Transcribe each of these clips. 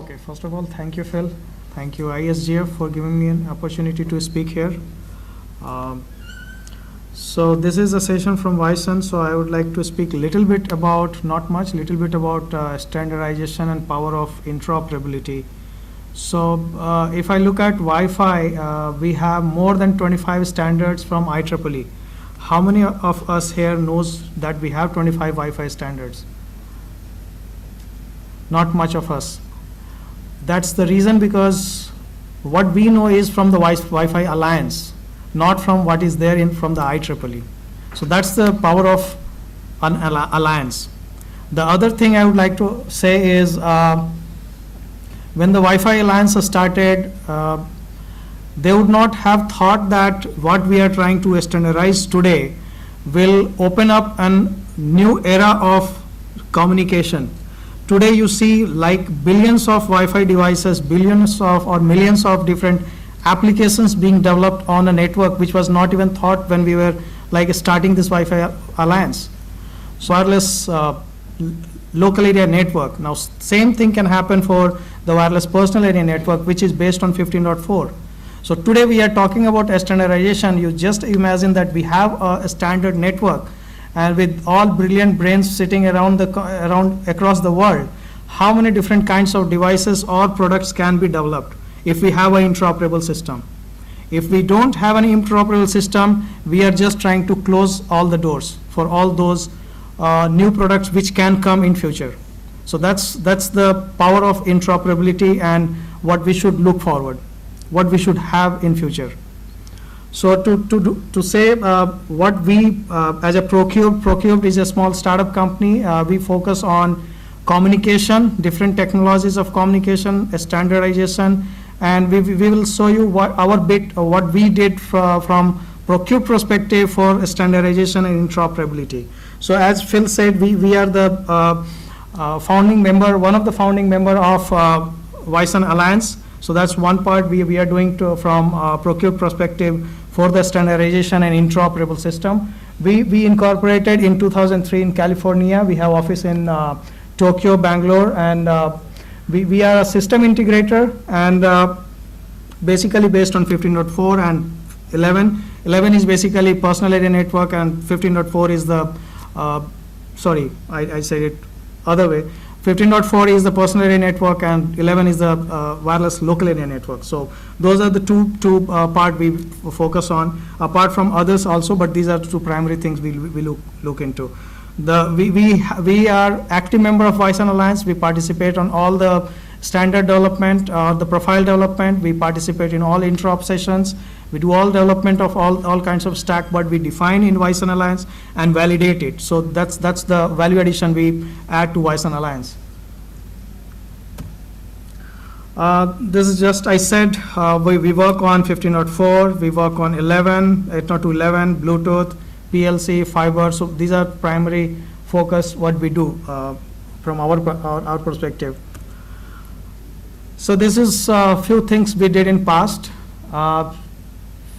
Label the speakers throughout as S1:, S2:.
S1: Okay, first of all, thank you, Phil. Thank you, ISGF, for giving me an opportunity to speak here. So this is a session from Wyson, so I would like to speak a little bit about, not much, little bit about standardization and power of interoperability. So if I look at Wi-Fi, we have more than 25 standards from IEEE. How many of us here knows that we have 25 Wi-Fi standards? Not much of us. That's the reason, because what we know is from the Wi-Fi Alliance, not from what is there from the IEEE. So that's the power of an alliance. The other thing I would like to say is when the Wi-Fi Alliance started, they would not have thought that what we are trying to standardize today will open up a new era of communication. Today you see like billions of Wi-Fi devices, billions of or millions of different applications being developed on a network which was not even thought when we were like starting this Wi-Fi Alliance. So wireless local area network. Now same thing can happen for the wireless personal area network, which is based on 15.4. So today we are talking about standardization. You just imagine that we have a standard network, and with all brilliant brains sitting around across the world, how many different kinds of devices or products can be developed if we have an interoperable system. If we don't have an interoperable system, we are just trying to close all the doors for all those new products which can come in future. So that's the power of interoperability and what we should look forward, what we should have in future. So to say what we as a Procubed is a small startup company. We focus on communication, different technologies of communication, standardization, and we will show you what we did from Procubed perspective for standardization and interoperability. So as Phil said, we are the founding member, one of the founding member of Wyson Alliance. So that's one part we are doing from Procubed perspective for the standardization and interoperable system. We incorporated in 2003 in California. We have office in Tokyo, Bangalore, and we are a system integrator, and basically based on 15.4 and 11. 11 is basically personal area network, and 15.4 is the, sorry, I said it other way. 15.4 is the personal area network, and 11 is the wireless local area network. So those are the two part we focus on, apart from others also, but these are the two primary things we look into. We are active member of Wyson Alliance. We participate on all the standard development, the profile development. We participate in all interop sessions. We do all development of all kinds of stack, but we define in Wyson Alliance and validate it. So that's the value addition we add to Wyson Alliance. This is just, I said, we work on 15.4, we work on 11, 802.11, Bluetooth, PLC, fiber. So these are primary focus what we do from our perspective. So this is a few things we did in past.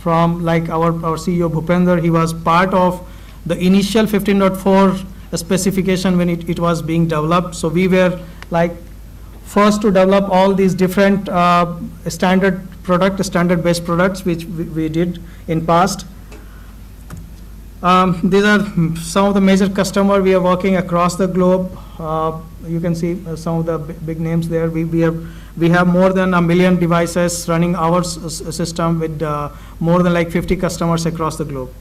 S1: From like our CEO Bhupender, he was part of the initial 15.4 specification when it was being developed. So we were like first to develop all these different standard-based products which we did in past. These are some of the major customers we are working across the globe. You can see some of the big names there. We have more than 1 million devices running our system with more than like 50 customers across the globe.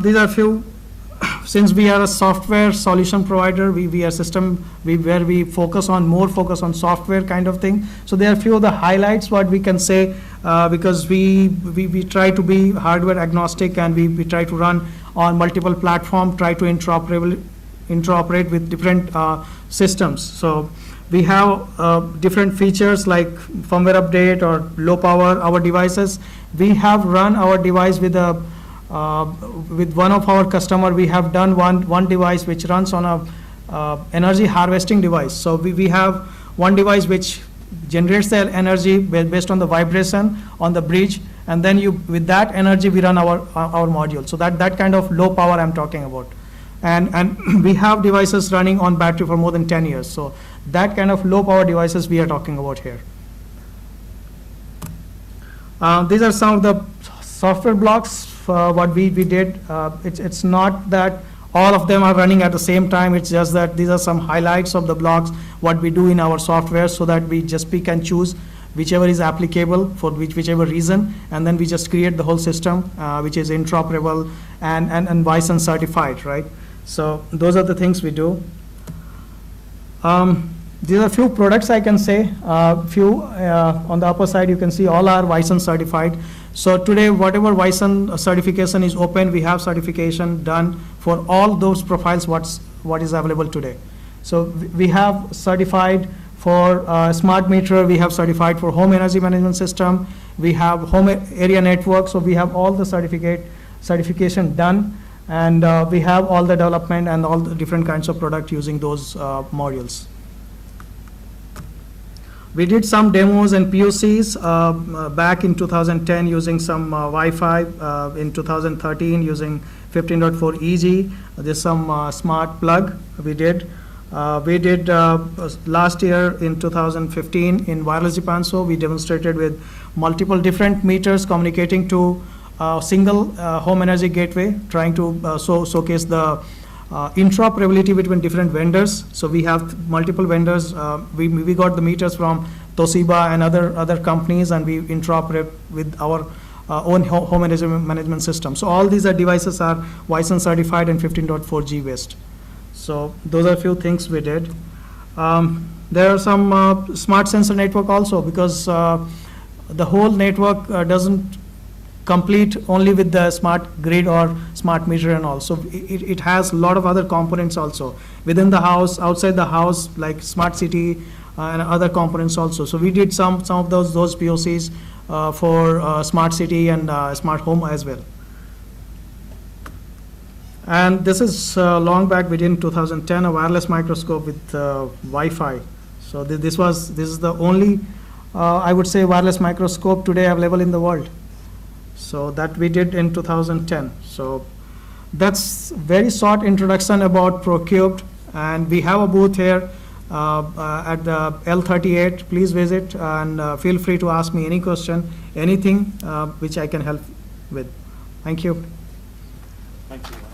S1: These are few. Since we are a software solution provider, we are system where we focus on software kind of thing. So there are few of the highlights what we can say because we try to be hardware agnostic, and we try to run on multiple platforms, try to interoperate with different systems. So we have different features like firmware update or low power. Our devices, we have run our device with one of our customer. We have done one device which runs on a energy harvesting device. So we have one device which generates the energy based on the vibration on the bridge, and then with that energy we run our module. So that kind of low power I'm talking about. and we have devices running on battery for more than 10 years. So that kind of low power devices we are talking about here. These are some of the software blocks for what we did. It's not that all of them are running at the same time. It's just that these are some highlights of the blocks, what we do in our software, so that we just pick and choose whichever is applicable for whichever reason, and then we just create the whole system, which is interoperable and license certified, right? So those are the things we do. These are a few products I can say. Few on the upper side, you can see all are license certified. So today, whatever license certification is open, we have certification done for all those profiles what is available today. So we have certified for smart meter, we have certified for home energy management system, we have home area network, so we have all the certification done, and we have all the development and all the different kinds of product using those modules. We did some demos and POCs back in 2010 using some Wi-Fi, in 2013 using 15.4 EG. There's some smart plug we did. We did last year in 2015 in wireless Japan, so we demonstrated with multiple different meters communicating to single home energy gateway, trying to showcase the interoperability between different vendors. So we have multiple vendors. We got the meters from Toshiba and other companies, and we interoperate with our own home energy management system. So all these devices are license certified and 15.4G based. So those are a few things we did. There are some smart sensor network also, because the whole network doesn't complete only with the smart grid or smart meter and all. So it has a lot of other components also within the house, outside the house, like smart city and other components also. So we did some of those POCs for smart city and smart home as well. And this is long back, within 2010, a wireless microscope with Wi-Fi. So this is the only, I would say, wireless microscope today available in the world. So that we did in 2010. So that's very short introduction about Procubed, and we have a booth here at the L38. Please visit and feel free to ask me any question, anything which I can help with. Thank you.
S2: Thank you.